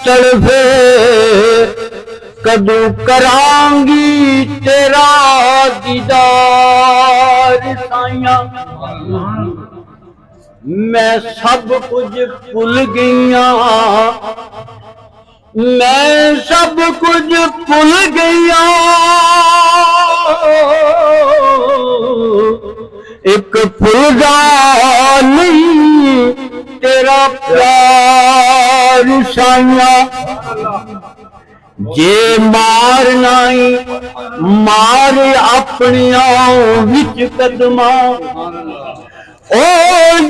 तड़फे कदू करांगी तेरा दीदार साइया। मैं सब कुछ भुल गईया, मैं सब कुछ भुल गईया, एक भुलदा नहीं तेरा प्यार साइया। जे मारना ही मार अपनिया विच कदमा, ओ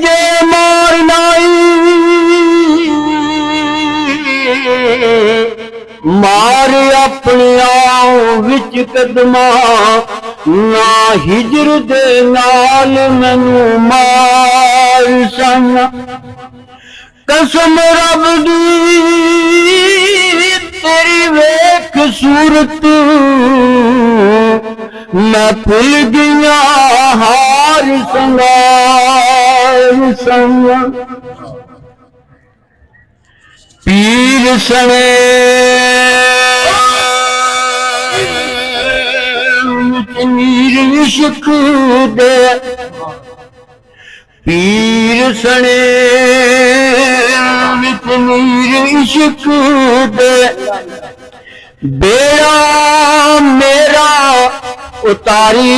जे मारना ही मार अपनिया विच कदमा, ना हिजर दे नाल मैनू मार साइया। कसम रब दी तेरी वेख सूरत, मैं भुल गया हार संगार साइया। पीर सने मीर इश्क दे, पीर सने मीर इश्क दे, बेड़ा मेरा उतारी,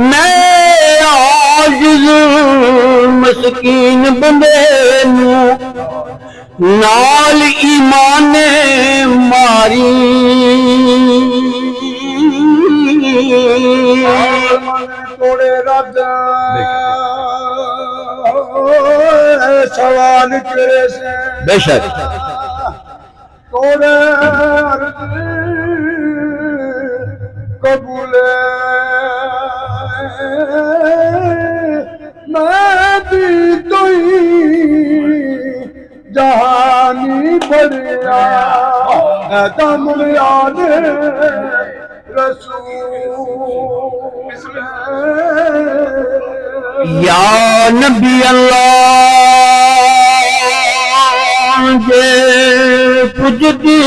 मैं आजिज़ मस्कीन बंदे नू नाल ईमाने मारी। तोड़े रब सवाल करे से बेशक तोड़े कबूल मैं भी तो ही जहानी बढ़िया दम याद या नबी अल्लाह जे पुजदी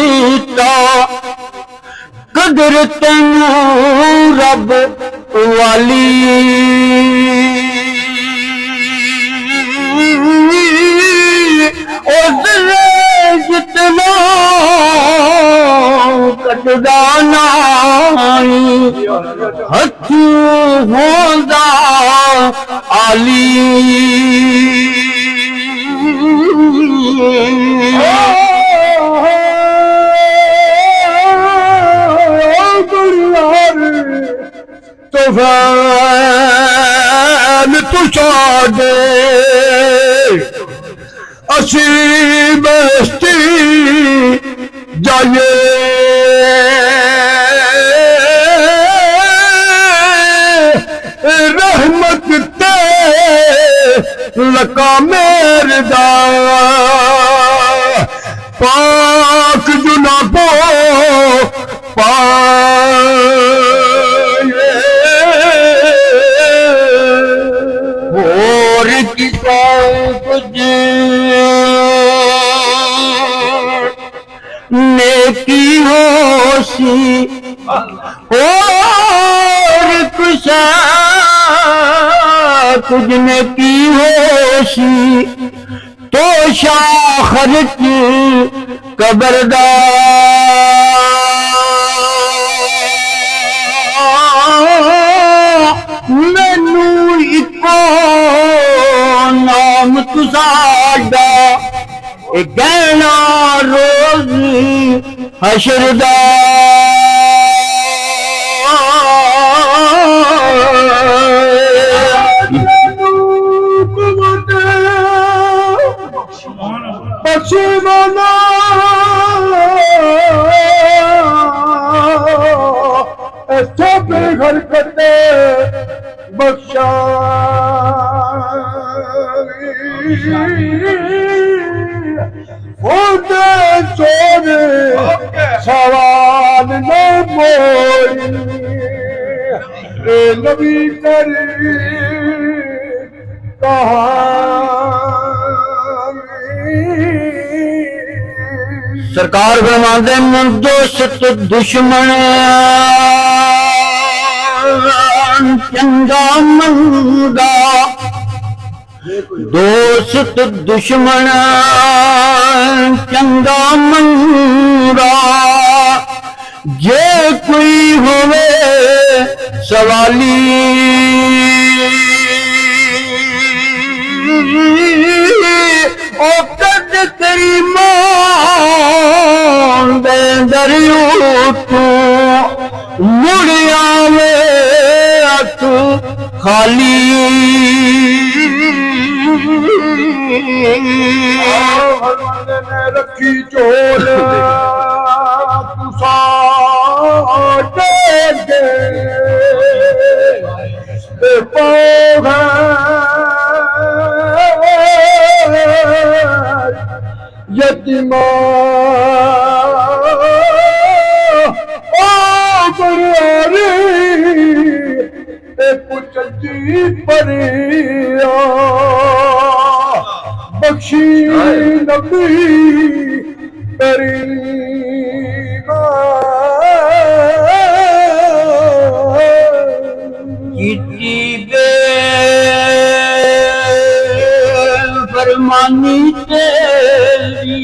ता कदर तैनू रब वाली, जितना कटदा नाई हथ होंदा आली। तूफान तुझा दे असी बस्ती जाए, रहमत ते लका मेरे दा पाक जुनाबो पाए। और किसा कुछ नेकी होसी और कुछ कुछ नेकी होसी तो शाखर की कबरदार। मैनू इको नाम तुसाडा गहना रोज हशरदा। बख्शवाना ऐसा बेघर करते बख्शा होते चोरे सवाल न मोरी नबी करी कहा सरकार फरमाते हैं दोस्त दुश्मन चंगा मंगा दोस्त दुश्मन चंगा मंगा जे कोई होवे सवाली ओ कद करीमान दे दरियो तू मुड़ आवे अख खाली भगवान ने रखी चोल तुसा दे पौधा यतीमा ओ गुरुआरी कुछ जी परिया बख्शी नबी करीमा कीती बे फरमानी तेरी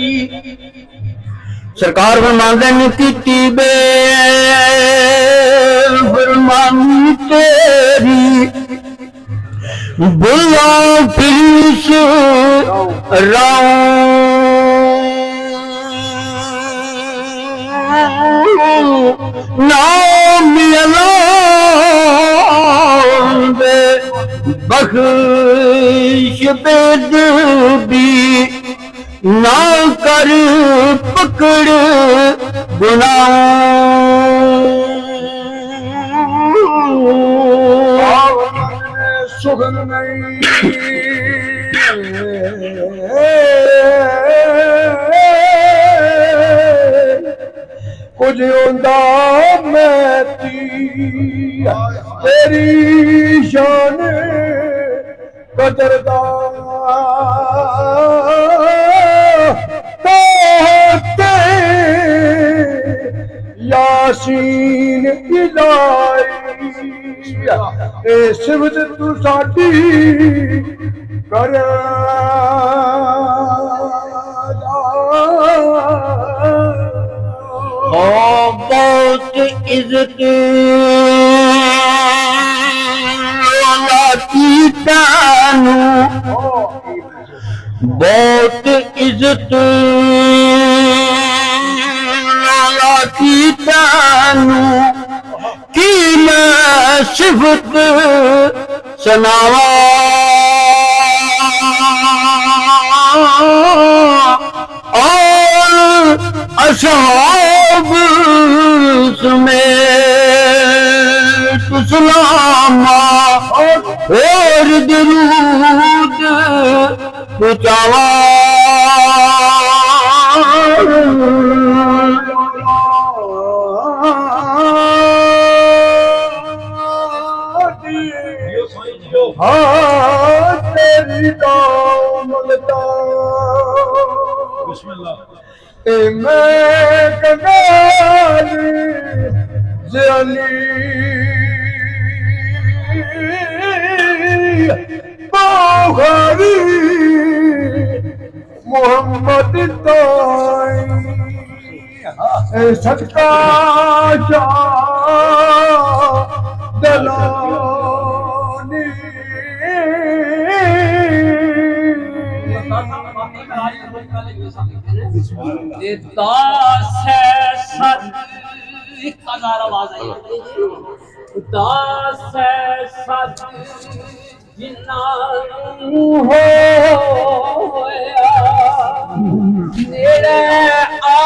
सरकार फरमाते हैं कीती बे फरमानी तेरी बुला फीस नाम दे बख्श बेदबी ना कर पकड़ गुनाह सुगन नहीं कुछ होंदा मैं तेरी शान कदरदार यासीन इलाही सिवत तू साडी कर बहुत इज्जत की तानू बहुत इज्जत की तानू की मैं सिफत सुनावा और असहाब समेत सलामा और दरूद पहुंचावा हाँ तेरी दामलता ए मैं कंगाली जली बुखारी मोहम्मद ताई सदका दलानी दास है सद एक हजार आवाज आई दास है सद जिन्ना हो मेरे आ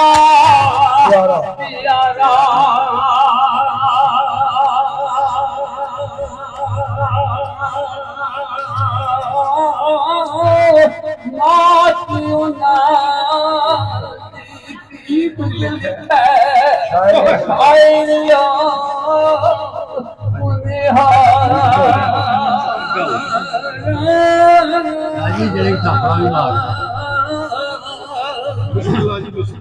प्यारा Thank you.